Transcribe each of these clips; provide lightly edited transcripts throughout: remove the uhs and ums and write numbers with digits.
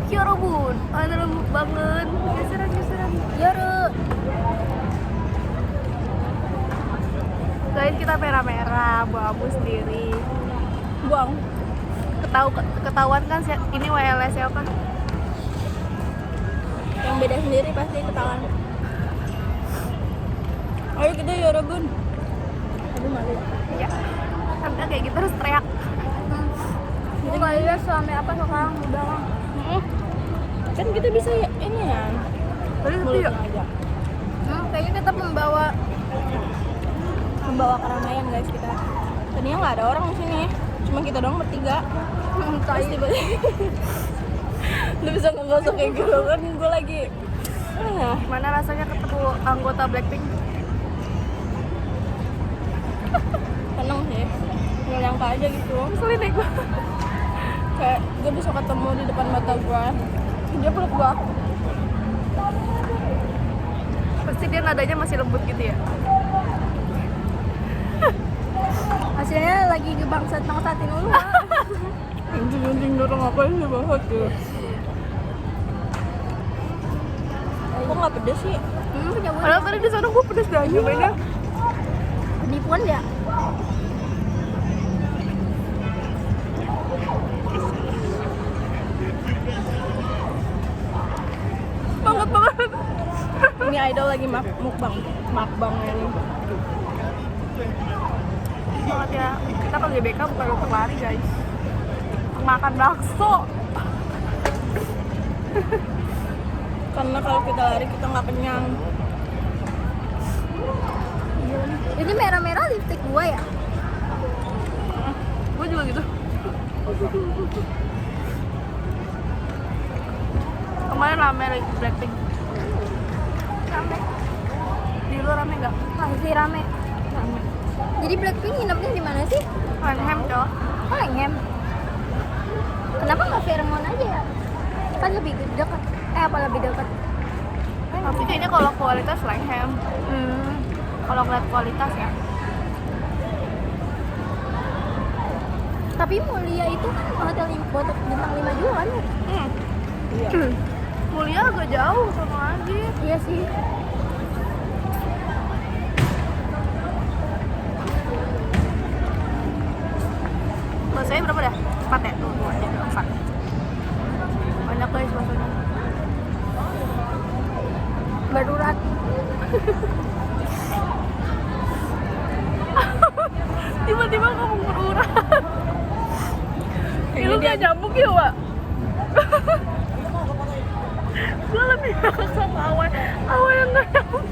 Yoro bun, ada lembut banget. Geseran. Yoro. Guys, kita merah-merah, abu-abu sendiri. Buang. Ketahuan kan ini WLS siapa? Yang beda sendiri pasti ketahuan. Ayo kita Yorobun. Aduh malu. Ya. Kan kayak gitu harus teriak. Jadi nggak lihat suami apa sekarang udah. Kan kita bisa ya, ini ya. Tadi sepi ya? Mulutnya aja. Kayaknya kita Membawa keramaian guys kita. Tadinya nggak ada orang di sini. Cuma kita doang bertiga. Terus tiba-tiba lu bisa ngegosok kayak gitu kan gue lagi Gimana rasanya ketemu anggota Blackpink? seneng sih, nggak nyangka aja gitu. Ngeselin deh gue. Kayak gue bisa ketemu di depan mata gue, dia peluk gue. Pasti dia nadanya masih lembut gitu ya. Hasilnya lagi ngebangsat-bangsatin lu. Anjing dorong apa sih banget tuh. Kok nggak pedes sih? Padahal tadi di sana gue pedes dah nyobainnya. Penipuan ya? Banget. Ini idol lagi mukbang ini. Banget ya. Kita ke GBK bukan untuk lari guys. Makan bakso. Karena kalau kita lari kita nggak kenyang. Ini merah-merah lipstick gue ya? Gue juga gitu. Kemarin rame Blackpink. Rame. Di luar rame nggak? Masih rame. Jadi Blackpink nginepnya di mana sih? Langham cowok. Oh, Langham. Kenapa nggak Fairmont aja ya? Kan lebih dekat. Apa lebih dekat? Tapi kayaknya kalau kualitas Langham. Kalau ngeliat kualitas ya. Tapi Mulia itu kan hotel bintang 5 juga kan? Iya. Mulia agak jauh sama lagi. Iya sih. Bahasanya berapa dah? 4 ya? Tuh, 2 aja, 4. Banyak guys bahasanya. Darurat. Tiba-tiba ngomong berurat. Lu gak nyambung ya, Wak? Gue lebih ngakak sama Awan yang gak nyambung.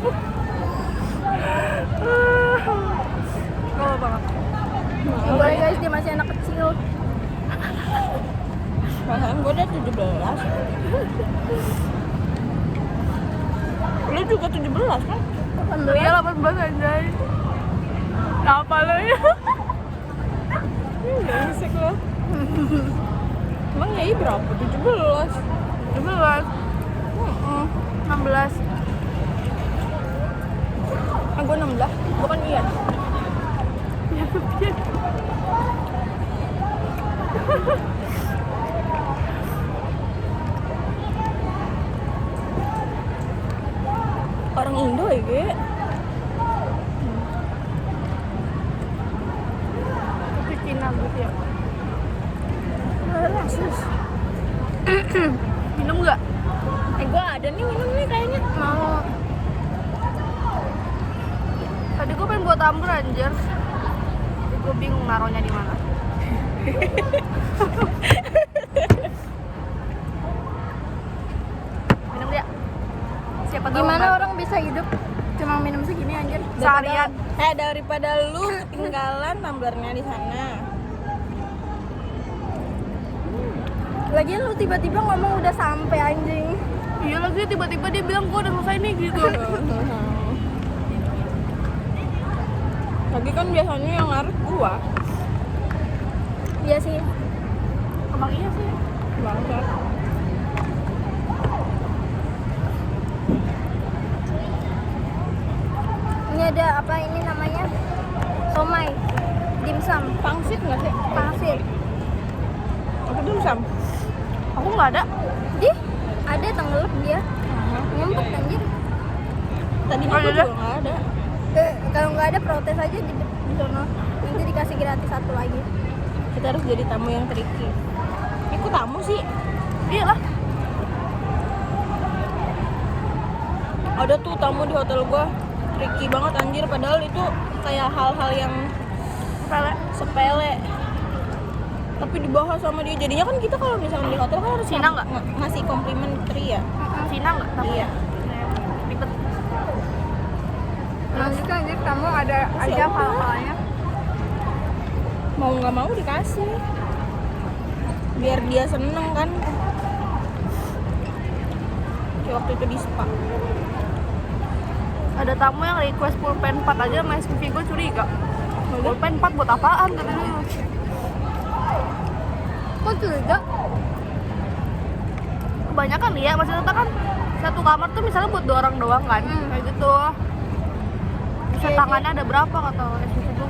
Gak banget. Boleh guys, dia masih anak kecil. Perasaan gue udah 17. Lu juga 17 kan? Iya 18 anjay. Apa lo ya? Berisik lo. Emang Yai berapa? 17? 17 16. Gue 16, bukan Ian. Ya kepian. Orang Indo ya, Ge? Tapi Cina gitu ya. Sus. Minum nggak? Gue ada nih minum nih kayaknya. Mau. Tadi gue pengen buat tumbler anjir. Gue bingung naruhnya di mana. Minum dia. Siapa tahu Gimana kan? orang bisa hidup cuma minum segini anjir? Seharian. Daripada lu ketinggalan tumblernya di sana. Lagian lu tiba-tiba ngomong udah sampai anjing. Iya lagi tiba-tiba dia bilang gue udah selesai nih gitu. Lagi kan biasanya yang ngaruh gua. Iya sih. Emang iya sih. Bangsat. Ini ada apa ini namanya? Somai. Dimsum. Pangsit nggak sih? Pangsit. Apa dimsum? Aku nggak ada. Ih, ada tenggelam dia. Nyempet anjir. Tadinya Oh, aku ada. juga nggak ada. Kalau nggak ada protes aja di sono. Nanti dikasih gratis satu lagi. Kita harus jadi tamu yang tricky. Aku tamu sih. Iya lah. Ada tuh tamu di hotel gua. Tricky banget anjir, padahal itu kayak hal-hal yang sepele. Tapi dibahas sama dia. Jadinya kan kita kalau misalnya di hotel kan harus Cina nggak? ngasih complimentary ya. Cina nggak? Tapi Iya. ribet. Nanti kan anjir kamu ada Masih aja ada. hal-halnya. Mau nggak mau dikasih. Biar dia seneng kan. Kayak waktu itu di spa. Ada tamu yang request pulpen 4 aja sama SPV gue curiga. Pulpen 4 buat apaan katanya? Kok curiga? Kebanyakan ya, maksudnya kan satu kamar tuh misalnya buat 2 orang doang kan, kayak gitu. Bisa Iya, tangannya ada berapa kata SPV gue?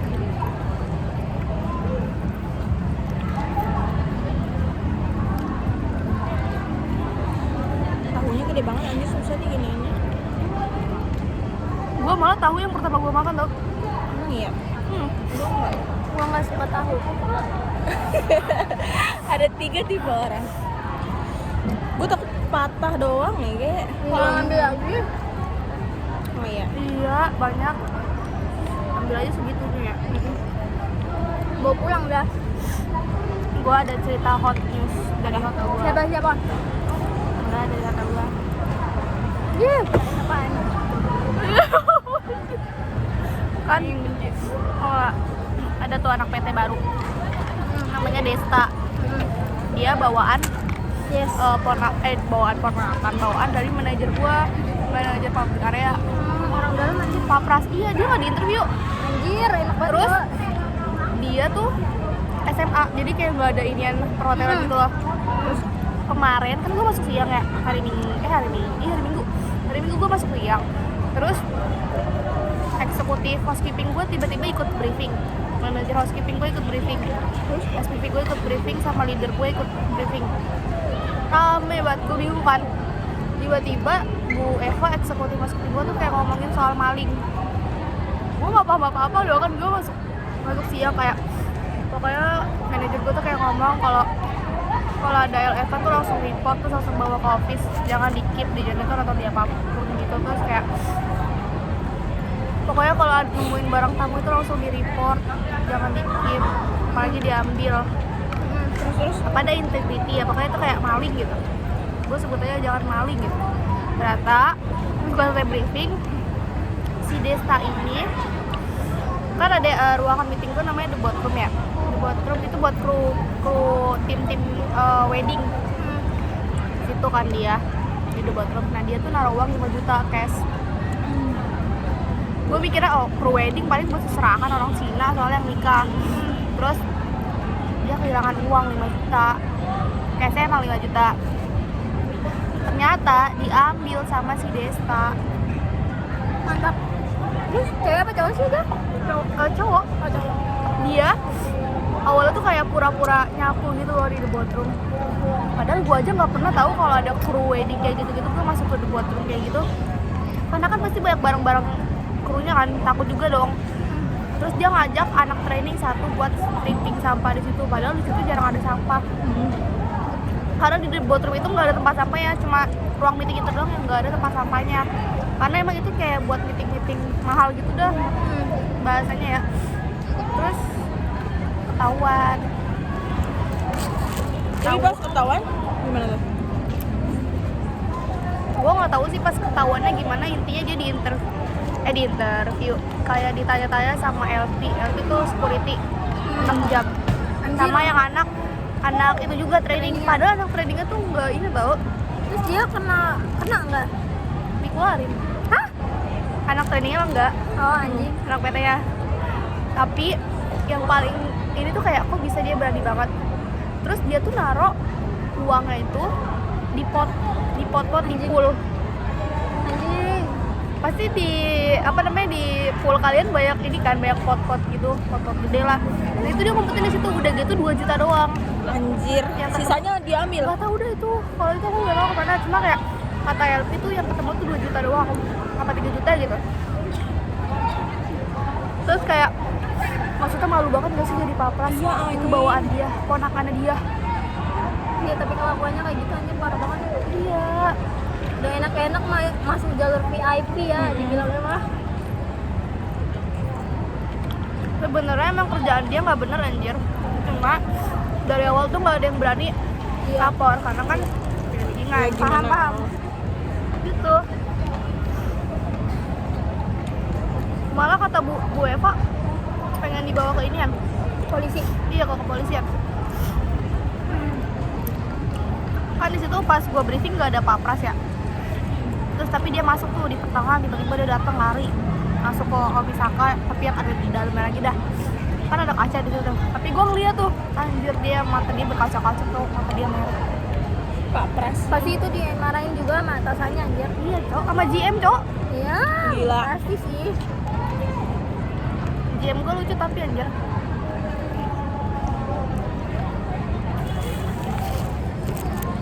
Tahunya gede banget anjir, susah nih giniinnya. Gue malah tahu yang pertama gue makan tau. Emang iya? Gue enggak. Gua nggak suka tahu. Ada 3 tipe orang. Gue takut patah doang nih kayak. Kalau ngambil lagi, Oh iya. Iya, banyak. Ambil aja segitunya ya. bawa pulang dah. Gue ada cerita hot news dari hotel gue. Siapa? Enggak, dari hotel gue. Apaan? Kan oh, ada tuh anak PT baru. Namanya Desta. Dia bawaan Yes. bawaan dari manajer gua, manajer public area. Orang dalam anjir. Papras, iya dia nggak di interview. Anjir, enak banget. Terus Gua. dia tuh SMA, jadi kayak nggak ada inian perhotelan gitu loh. Terus kemarin kan gua masuk siang ya, hari Minggu gua masuk siang. Terus eksekutif housekeeping gua tiba-tiba ikut briefing. Manajer housekeeping gue ikut briefing, terus SPV gue ikut briefing sama leader gue ikut briefing. Rame banget, gue bingung kan. Tiba-tiba Bu Eva eksekutif housekeeping gue tuh kayak ngomongin soal maling. Gue nggak paham apa-apa doang kan, gue masuk siang kayak pokoknya manajer gue tuh kayak ngomong kalau ada LF tuh langsung report, terus langsung bawa ke office, jangan di keep di janitor atau di apapun gitu. Terus kayak pokoknya kalau nemuin barang tamu itu langsung di report, jangan di keep, apalagi diambil. Terus Apa ada integrity ya, pokoknya itu kayak maling gitu. Gue sebutnya jangan maling gitu. Ternyata gue selesai briefing, si Desta ini kan ada ruangan meeting gue namanya the boardroom ya. The boardroom itu buat kru tim wedding. Situ kan dia di the boardroom. Nah dia tuh naruh uang 5 juta cash. Gue mikirnya kru wedding paling buat serahan orang Cina soalnya yang nikah. Terus dia kehilangan uang 5 juta, cashnya emang 5 juta. Ternyata diambil sama si Desta. Mantap. Terus cewek apa cowok sih dia? Cowok. Oh, cowok. Dia awalnya tuh kayak pura-pura nyapu gitu loh di the boardroom. Padahal gue aja nggak pernah tahu kalau ada kru wedding kayak gitu-gitu. Gue masuk ke the boardroom kayak gitu, karena kan pasti banyak barang-barang krunya kan, takut juga dong. Terus dia ngajak anak training satu buat stripping sampah di situ, padahal di situ jarang ada sampah. Karena di boardroom itu nggak ada tempat sampahnya, cuma ruang meeting itu doang yang nggak ada tempat sampahnya. Karena emang itu kayak buat meeting mahal gitu dah bahasanya ya. Terus ketahuan. jadi pas ketahuan gimana tuh? Gue nggak tahu sih pas ketahuannya gimana, intinya dia di interview kayak ditanya-tanya sama LP tuh security 6 jam. Sama yang anak itu juga training, padahal anak trainingnya tuh nggak ini tau, Terus dia kena nggak? dikeluarin. Hah? Anak trainingnya mah enggak, Oh anjing. anak PT ya. Tapi yang paling ini tuh kayak kok bisa dia berani banget. Terus dia tuh naro uangnya itu di pot di pool. Anjing. Pasti di di pool kalian banyak ini kan, banyak pot-pot gitu, pot-pot gede lah. Nah itu dia ngumpetin di situ, udah gitu 2 juta doang. Anjir, anjir. Yang ketemu. Sisanya diambil. Gak tau udah itu, kalau itu aku gak tau kemana. Cuma kayak kata Elvi tuh yang ketemu tuh 2 juta doang, apa 3 juta gitu. Terus kayak maksudnya malu banget gak sih jadi papras? Iya, Itu anjing. bawaan dia, ponakannya dia. Iya, tapi kelakuannya kayak gitu anjir parah banget. Iya. Udah enak-enak masuk jalur VIP ya, dibilangnya mah. Sebenarnya emang kerjaan dia nggak bener anjir. Cuma dari awal tuh nggak ada yang berani lapor karena kan ingat Ya, gimana? paham gitu. Malah kata Bu Eva pengen dibawa ke inian Polisi. iya ke kepolisian. Kan di situ pas gua briefing nggak ada papras ya, terus tapi dia masuk tuh di pertengahan, tiba-tiba dia datang lari masuk ke Omisaka, tapi yang ada di dalamnya lagi dah, kan ada kaca di situ. Tapi gua ngeliat tuh anjir, dia mata dia berkaca-kaca tuh, mata dia merah. Pak Pres. Pasti itu dimarahin juga sama atasannya anjir. Iya cok, sama GM cok. Iya. Gila. Pasti sih. GM gua lucu tapi anjir